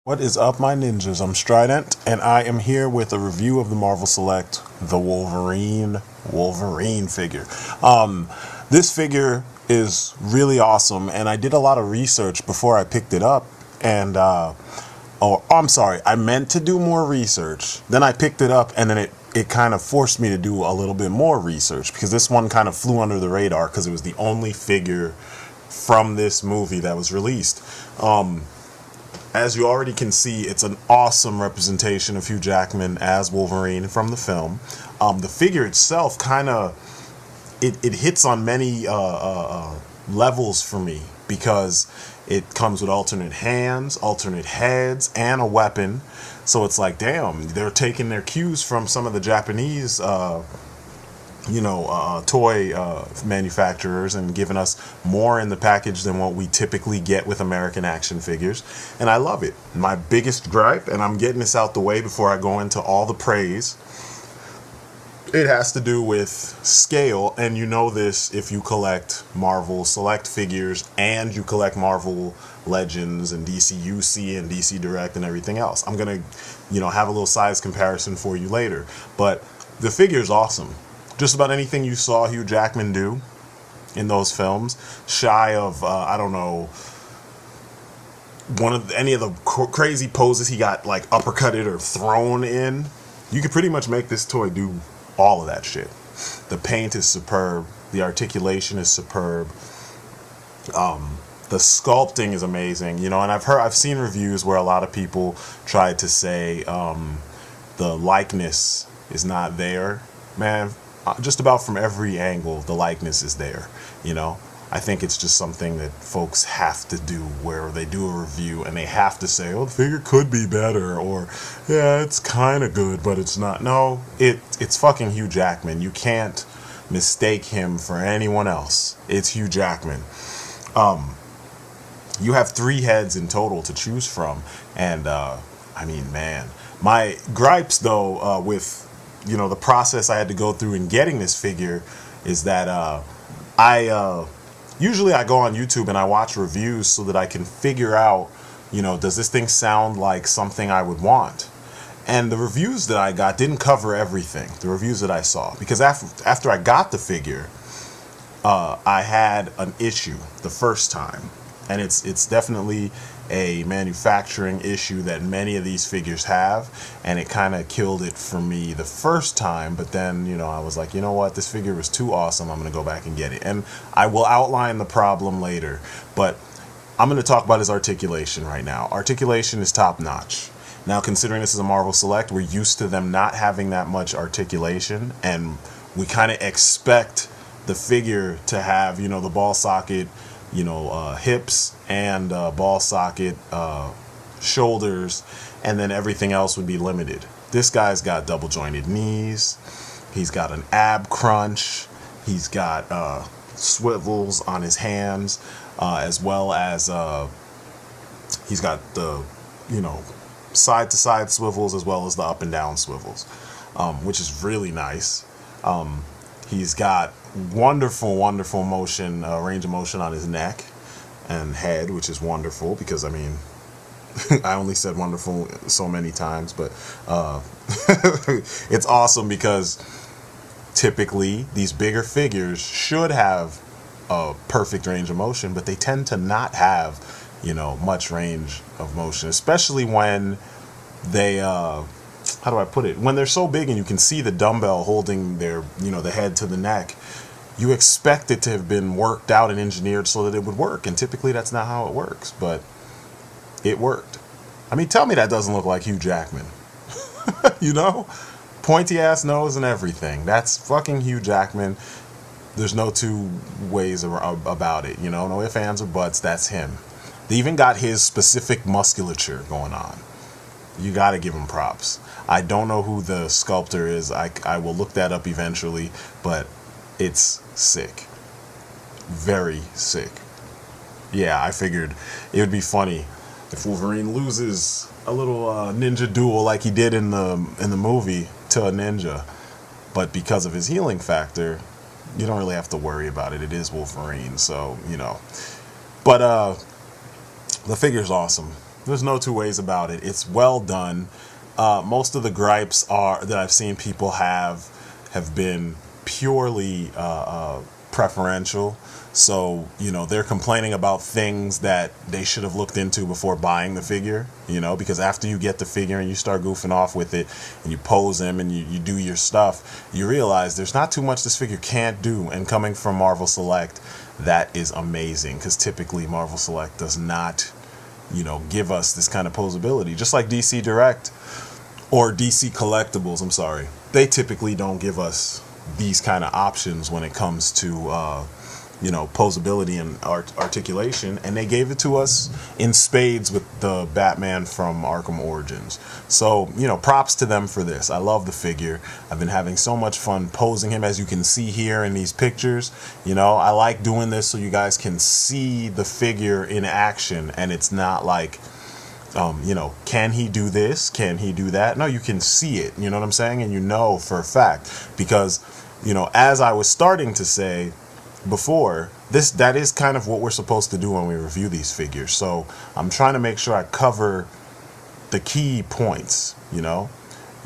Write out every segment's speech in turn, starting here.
What is up, my ninjas? I'm Strident, and I am here with a review of the Marvel Select, the Wolverine figure. This figure is really awesome, and I did a lot of research before I picked it up, and, I'm sorry, I meant to do more research, then I picked it up, and then it kind of forced me to do a little bit more research, because this one kind of flew under the radar, because it was the only figure from this movie that was released. As you already can see, it's an awesome representation of Hugh Jackman as Wolverine from the film. The figure itself kind of, it hits on many levels for me, because it comes with alternate hands, alternate heads, and a weapon. So it's like, damn, they're taking their cues from some of the Japanese toy manufacturers and giving us more in the package than what we typically get with American action figures, and I love it. My biggest gripe, and I'm getting this out the way before I go into all the praise, it has to do with scale, and you know this if you collect Marvel Select figures and you collect Marvel Legends and DC UC and DC Direct and everything else. I'm gonna, have a little size comparison for you later, but the figure is awesome. Just about anything you saw Hugh Jackman do in those films, shy of, I don't know, any of the crazy poses he got like uppercutted or thrown in, you could pretty much make this toy do all of that shit. The paint is superb. The articulation is superb. The sculpting is amazing, and I've seen reviews where a lot of people tried to say the likeness is not there. Man, just about from every angle, the likeness is there, I think it's just something that folks have to do, where they do a review and they have to say, oh, the figure could be better, or, yeah, it's kind of good, but it's not. No, it's fucking Hugh Jackman. You can't mistake him for anyone else. It's Hugh Jackman. You have 3 heads in total to choose from, and, man, my gripes, though, with the process I had to go through in getting this figure is that usually I go on YouTube and I watch reviews so that I can figure out, does this thing sound like something I would want? And the reviews that I got didn't cover everything, the reviews that I saw, because after I got the figure, I had an issue the first time, and it's definitely a manufacturing issue that many of these figures have, and it kind of killed it for me the first time. But then, I was like, you know what, this figure was too awesome, I'm going to go back and get it. And I will outline the problem later, but I'm going to talk about his articulation right now. Articulation is top notch. Now, considering this is a Marvel Select, we're used to them not having that much articulation, and we kind of expect the figure to have, the ball socket, hips and ball socket, shoulders, and then everything else would be limited. This guy's got double jointed knees, he's got an ab crunch, he's got swivels on his hands, as well as he's got the side to side swivels as well as the up and down swivels, which is really nice. He's got wonderful motion, range of motion on his neck and head, which is wonderful, because I only said wonderful so many times, but it's awesome because typically these bigger figures should have a perfect range of motion, but they tend to not have much range of motion, especially when they how do I put it? When they're so big and you can see the dumbbell holding their, the head to the neck, you expect it to have been worked out and engineered so that it would work. And typically that's not how it works, but it worked. Tell me that doesn't look like Hugh Jackman. Pointy ass nose and everything. That's fucking Hugh Jackman. There's no two ways about it. No ifs, ands, or buts. That's him. They even got his specific musculature going on. You gotta give him props. I don't know who the sculptor is. I will look that up eventually, but it's sick. Very sick. Yeah, I figured it would be funny if Wolverine loses a little ninja duel like he did in the movie to a ninja, but because of his healing factor, you don't really have to worry about it. It is Wolverine, so But the figure's awesome. There's no two ways about it. It's well done. Most of the gripes that I've seen people have been purely preferential. So, they're complaining about things that they should have looked into before buying the figure, because after you get the figure and you start goofing off with it and you pose him and you do your stuff, you realize there's not too much this figure can't do. And coming from Marvel Select, that is amazing, because typically Marvel Select does not, give us this kind of posability. Just like DC Direct or DC Collectibles, I'm sorry. They typically don't give us these kind of options when it comes to posability and articulation, and they gave it to us in spades with the Batman from Arkham Origins. So, props to them for this. I love the figure. I've been having so much fun posing him, as you can see here in these pictures. I like doing this so you guys can see the figure in action, and it's not like, can he do this? Can he do that? No, you can see it, you know what I'm saying? And for a fact, because, as I was starting to say before, that is kind of what we're supposed to do when we review these figures. So I'm trying to make sure I cover the key points.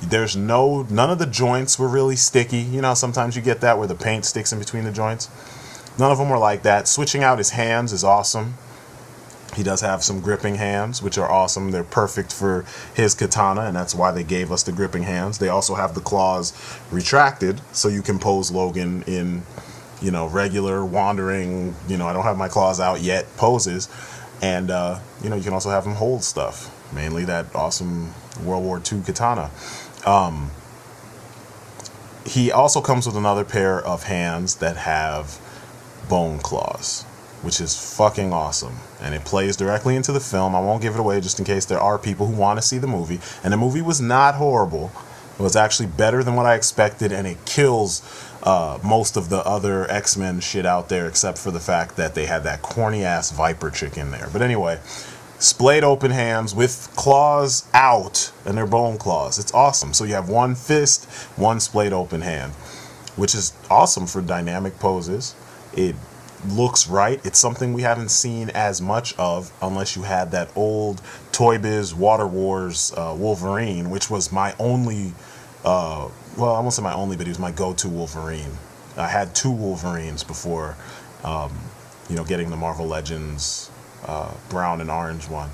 There's none of the joints were really sticky. Sometimes you get that where the paint sticks in between the joints. None of them were like that. Switching out his hands is awesome. He does have some gripping hands, which are awesome. They're perfect for his katana, and that's why they gave us the gripping hands. They also have the claws retracted, so you can pose Logan in regular wandering, I don't have my claws out yet poses. And, you can also have him hold stuff, mainly that awesome World War II katana. He also comes with another pair of hands that have bone claws, which is fucking awesome. And it plays directly into the film. I won't give it away just in case there are people who want to see the movie. And the movie was not horrible. It was actually better than what I expected, and it kills most of the other X-Men shit out there, except for the fact that they had that corny-ass Viper chick in there. But anyway, splayed open hands with claws out, and they're bone claws. It's awesome. So you have one fist, one splayed open hand, which is awesome for dynamic poses. It looks right. It's something we haven't seen as much of, unless you had that old Toy Biz Water Wars Wolverine, which was my only, well, I won't say my only, but he was my go-to Wolverine. I had two Wolverines before, getting the Marvel Legends brown and orange one,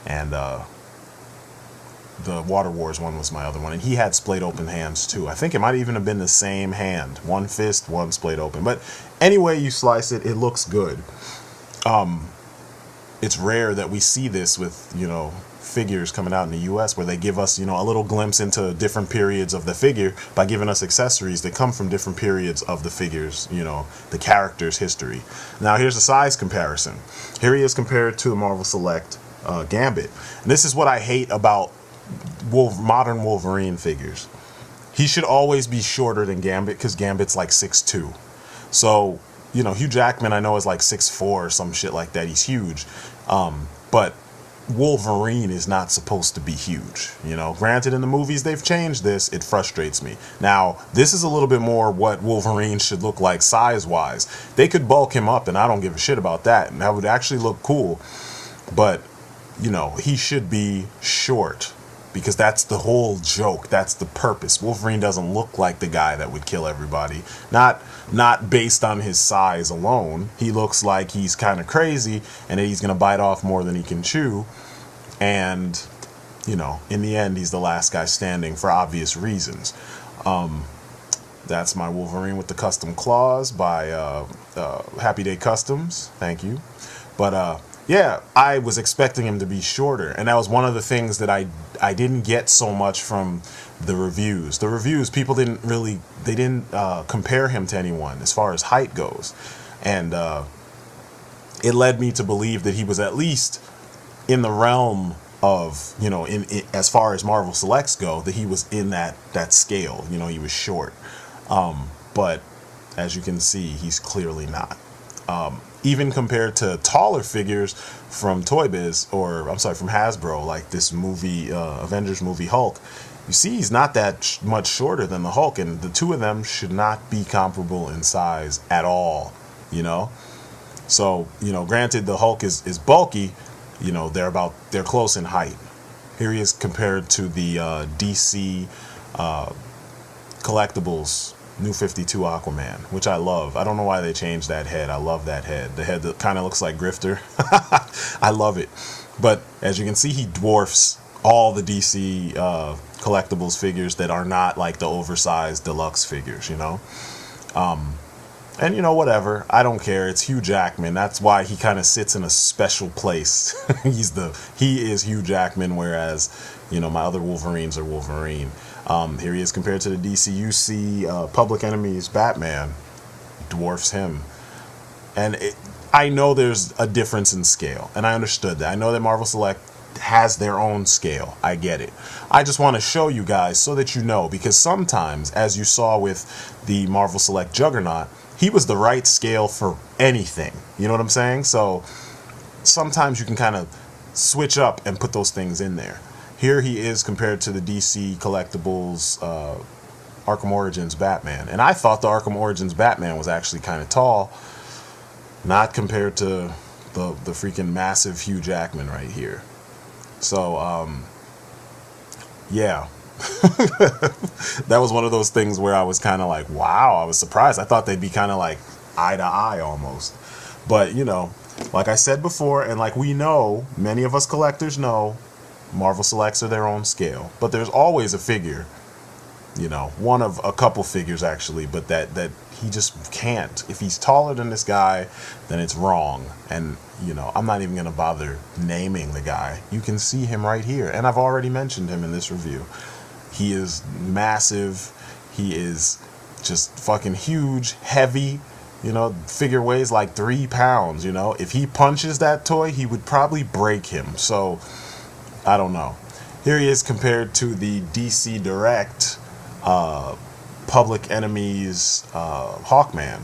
and the Water Wars one was my other one, and he had splayed open hands too. I think it might even have been the same hand, one fist, one splayed open. But anyway you slice it, it looks good. It's rare that we see this with figures coming out in the US, where they give us a little glimpse into different periods of the figure by giving us accessories that come from different periods of the figures, the character's history. Now here's a size comparison. Here he is compared to the Marvel Select Gambit. And this is what I hate about modern Wolverine figures. He should always be shorter than Gambit, because Gambit's like 6'2". So, Hugh Jackman I know is like 6'4" or some shit like that. He's huge. But Wolverine is not supposed to be huge. Granted, in the movies they've changed this. It frustrates me. Now, this is a little bit more what Wolverine should look like size-wise. They could bulk him up, and I don't give a shit about that. And that would actually look cool. But, he should be short, because that's the whole joke. That's the purpose. Wolverine doesn't look like the guy that would kill everybody. Not based on his size alone. He looks like he's kind of crazy, and that he's going to bite off more than he can chew. And, in the end, he's the last guy standing for obvious reasons. That's my Wolverine with the custom claws by Happy Day Customs. Thank you. But, yeah, I was expecting him to be shorter, and that was one of the things that I didn't get so much from the reviews. The reviews, people didn't compare him to anyone as far as height goes, and it led me to believe that he was at least in the realm of, in as far as Marvel Selects go, that he was in that scale. He was short, but as you can see, he's clearly not. Even compared to taller figures from Toy Biz, or I'm sorry, from Hasbro, like this movie, Avengers movie Hulk, you see he's not that much shorter than the Hulk, and the two of them should not be comparable in size at all, So, granted the Hulk is bulky, you know, they're close in height. Here he is compared to the DC collectibles New 52 Aquaman, which I love. I don't know why they changed that head. I love that head. The head that kind of looks like Grifter. I love it. But as you can see, he dwarfs all the DC collectibles figures that are not like the oversized deluxe figures, you know. And you know, whatever, I don't care. It's Hugh Jackman. That's why he kind of sits in a special place. He is Hugh Jackman, whereas, you know, my other Wolverines are Wolverine. Here he is compared to the DCUC Public Enemy's Batman. Dwarfs him. And I know there's a difference in scale, and I understood that. I know that Marvel Select has their own scale. I get it. I just want to show you guys so that you know, because sometimes, as you saw with the Marvel Select Juggernaut, he was the right scale for anything. You know what I'm saying? So sometimes you can kind of switch up and put those things in there. Here he is compared to the DC Collectibles Arkham Origins Batman. And I thought the Arkham Origins Batman was actually kind of tall. Not compared to the freaking massive Hugh Jackman right here. So, yeah. That was one of those things where I was kind of like, wow, I was surprised. I thought they'd be kind of like eye to eye almost. But, you know, like I said before, and like we know, many of us collectors know, Marvel Selects are their own scale. But there's always a figure, you know, one of a couple figures actually, but that he just can't. If he's taller than this guy, then it's wrong. And, you know, I'm not even going to bother naming the guy. You can see him right here. And I've already mentioned him in this review. He is massive. He is just fucking huge, heavy. You know, figure weighs like 3 pounds, you know. If he punches that toy, he would probably break him. So, I don't know. Here he is compared to the DC Direct Public Enemy's Hawkman.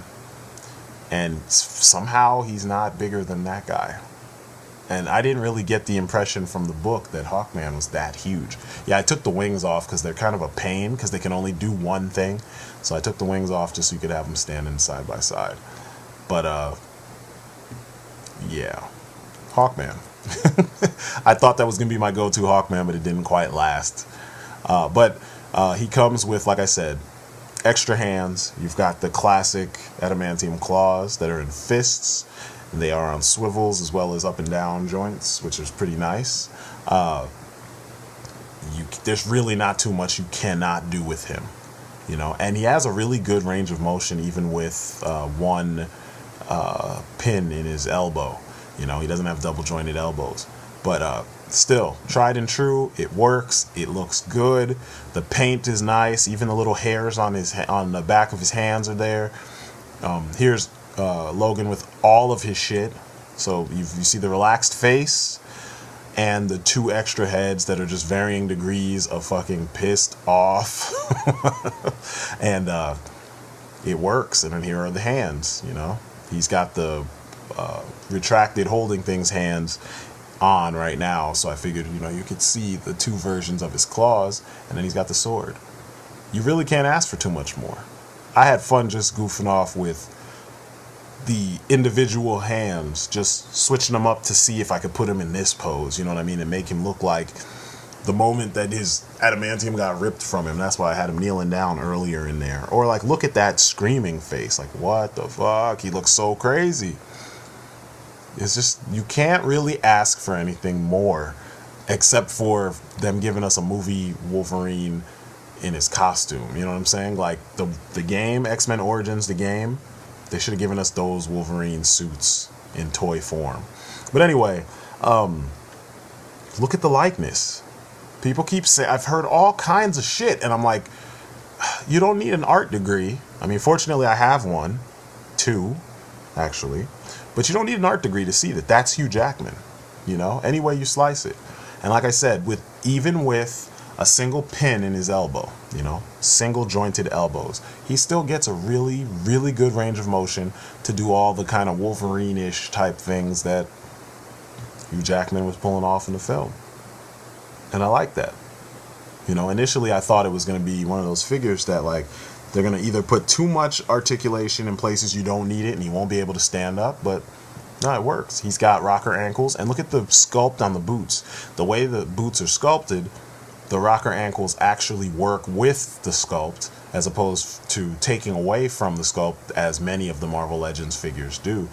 And somehow he's not bigger than that guy. And I didn't really get the impression from the book that Hawkman was that huge. Yeah, I took the wings off because they're kind of a pain because they can only do one thing. So I took the wings off just so you could have them standing side by side. But, yeah. Hawkman. I thought that was going to be my go-to Hawkman, but it didn't quite last. But he comes with, like I said, extra hands. You've got the classic adamantium claws that are in fists. They are on swivels as well as up and down joints, which is pretty nice. There's really not too much you cannot do with him, you know. And he has a really good range of motion, even with one pin in his elbow. You know, he doesn't have double jointed elbows, but still, tried and true. It works. It looks good. The paint is nice. Even the little hairs on the back of his hands are there. Here's Logan with all of his shit. So you see the relaxed face and the 2 extra heads that are just varying degrees of fucking pissed off. And it works. And then here are the hands, you know. He's got the retracted holding things hands on right now, so I figured, you know, you could see the 2 versions of his claws, and then he's got the sword. You really can't ask for too much more. I had fun just goofing off with the individual hands, just switching them up to see if I could put him in this pose, you know what I mean, and make him look like the moment that his adamantium got ripped from him. That's why I had him kneeling down earlier in there. Or like, look at that screaming face, like, what the fuck, he looks so crazy. It's just, you can't really ask for anything more, except for them giving us a movie Wolverine in his costume, you know what I'm saying? Like, the game, X-Men Origins, the game, they should have given us those Wolverine suits in toy form. But anyway, look at the likeness. People keep saying, I've heard all kinds of shit, and I'm like, you don't need an art degree. I mean, fortunately, I have one. 2, actually. But you don't need an art degree to see that that's Hugh Jackman, you know, any way you slice it. And like I said, even with a single pin in his elbow, you know, single jointed elbows, he still gets a really, really good range of motion to do all the kind of Wolverine-ish type things that Hugh Jackman was pulling off in the film. And I like that. You know, initially I thought it was going to be one of those figures that, like, they're going to either put too much articulation in places you don't need it and he won't be able to stand up, but No, it works. He's got rocker ankles, and look at the sculpt on the boots. The way the boots are sculpted, the rocker ankles actually work with the sculpt, as opposed to taking away from the sculpt, as many of the Marvel Legends figures do.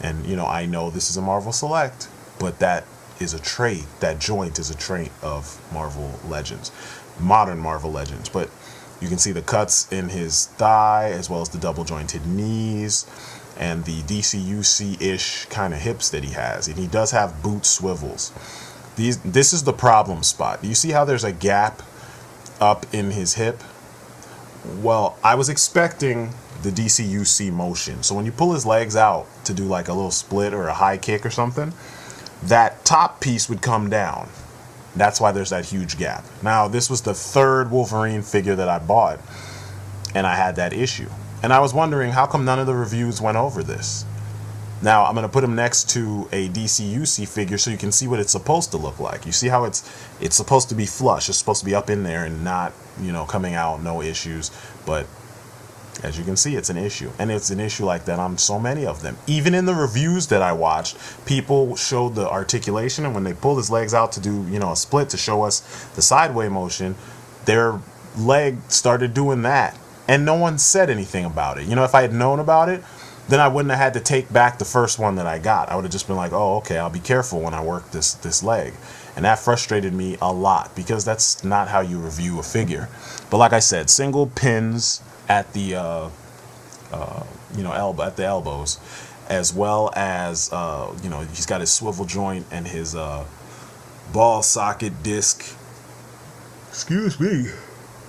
And, you know, I know this is a Marvel Select, but that is a trait. That joint is a trait of Marvel Legends, modern Marvel Legends. But you can see the cuts in his thigh, as well as the double jointed knees, and the DCUC-ish kind of hips that he has. And he does have boot swivels. This is the problem spot. Do you see how there's a gap up in his hip? Well, I was expecting the DCUC motion. So when you pull his legs out to do like a little split or a high kick or something, that top piece would come down. That's why there's that huge gap. Now, this was the third Wolverine figure that I bought, and I had that issue. And I was wondering, how come none of the reviews went over this? Now, I'm going to put him next to a DCUC figure so you can see what it's supposed to look like. You see how it's supposed to be flush. It's supposed to be up in there and not, you know, coming out, no issues. But as you can see, it's an issue. And it's an issue like that on so many of them. Even in the reviews that I watched, people showed the articulation, and when they pulled his legs out to do, you know, a split to show us the sideway motion, their leg started doing that. And no one said anything about it. You know, if I had known about it, then I wouldn't have had to take back the first one that I got. I would have just been like, oh, okay, I'll be careful when I work this leg. And that frustrated me a lot, because that's not how you review a figure. But like I said, single pins at the you know, at the elbows, as well as you know, he's got his swivel joint and his ball socket disc. Excuse me.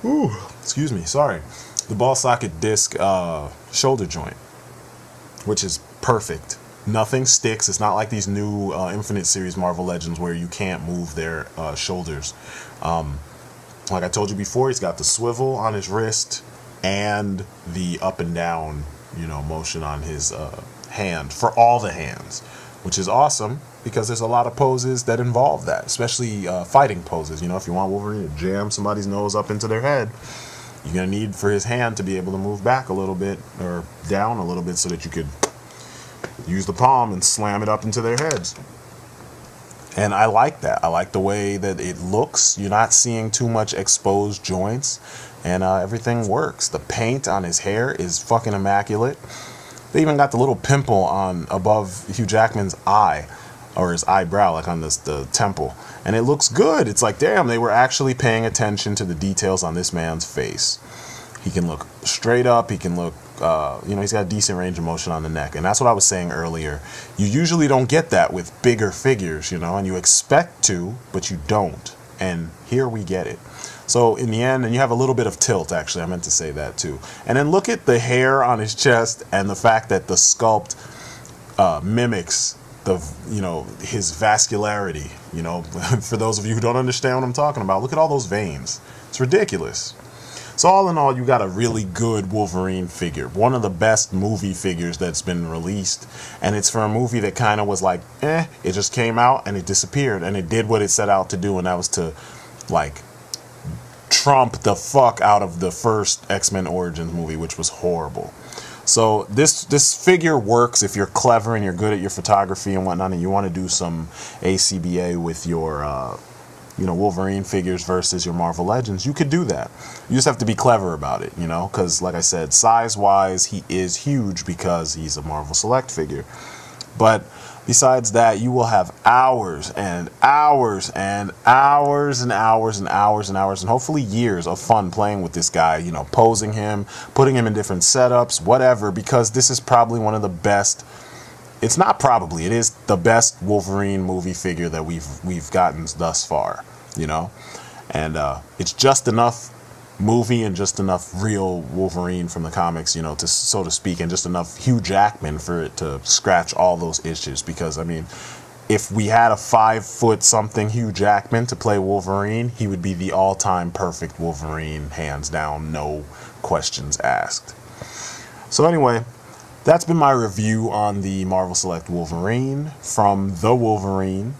Ooh, excuse me. Sorry. The ball socket disc shoulder joint, which is perfect. Nothing sticks. It's not like these new Infinite Series Marvel Legends where you can't move their shoulders. Like I told you before, he's got the swivel on his wrist and the up and down, you know, motion on his hand for all the hands, which is awesome, because there's a lot of poses that involve that, especially fighting poses. You know, if you want Wolverine to jam somebody's nose up into their head, you're going to need for his hand to be able to move back a little bit or down a little bit so that you could use the palm and slam it up into their heads. And I like that. I like the way that it looks. You're not seeing too much exposed joints, and everything works. The paint on his hair is fucking immaculate. They even got the little pimple on above Hugh Jackman's eye, or his eyebrow, like on the temple, and it looks good. It's like, damn, they were actually paying attention to the details on this man's face. He can look straight up. He can look, you know, he's got a decent range of motion on the neck, and that's what I was saying earlier. You usually don't get that with bigger figures, you know, and you expect to, but you don't, and here we get it. So in the end, and you have a little bit of tilt, actually, I meant to say that too. And then look at the hair on his chest, and the fact that the sculpt mimics the, you know, his vascularity. You know, for those of you who don't understand what I'm talking about, look at all those veins. It's ridiculous. So all in all, you got a really good Wolverine figure, one of the best movie figures that's been released, and it's for a movie that kind of was like, it just came out and it disappeared, and it did what it set out to do, and that was to, like, trump the fuck out of the first X-Men Origins movie, which was horrible. So this figure works if you're clever and you're good at your photography and whatnot, and you want to do some ACBA with your you know, Wolverine figures versus your Marvel Legends. You could do that. You just have to be clever about it, you know, because like I said, size-wise, he is huge because he's a Marvel Select figure. But besides that, you will have hours and hours and hours and hours and hours and hours and hopefully years of fun playing with this guy, you know, posing him, putting him in different setups, whatever, because this is probably one of the best. It's not probably, it is the best Wolverine movie figure that we've gotten thus far, you know, and it's just enough movie and just enough real Wolverine from the comics, you know, to, so to speak, and just enough Hugh Jackman for it to scratch all those issues. Because I mean, if we had a 5-foot-something Hugh Jackman to play Wolverine, he would be the all-time perfect Wolverine, hands down, no questions asked. So anyway, that's been my review on the Marvel Select Wolverine from The Wolverine.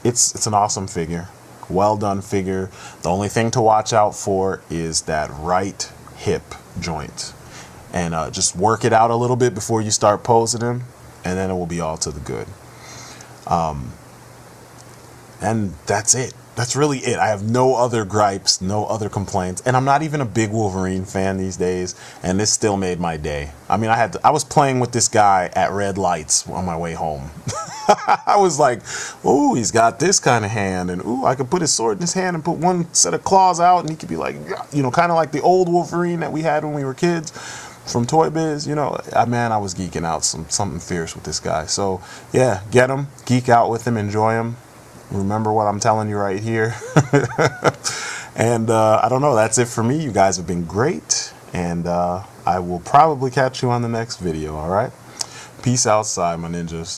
It's an awesome figure. Well done figure. The only thing to watch out for is that right hip joint. And just work it out a little bit before you start posing him. and then it will be all to the good. And that's it. That's really it. I have no other gripes, no other complaints, and I'm not even a big Wolverine fan these days, and this still made my day. I mean, I was playing with this guy at red lights on my way home. I was like, ooh, he's got this kind of hand, and ooh, I could put his sword in his hand and put one set of claws out, and he could be like, you know, kind of like the old Wolverine that we had when we were kids from Toy Biz, you know. Man, I was geeking out something fierce with this guy. So yeah, get him, geek out with him, enjoy him. Remember what I'm telling you right here. And I don't know, that's it for me. You guys have been great, and I will probably catch you on the next video. All right, peace outside, my ninjas.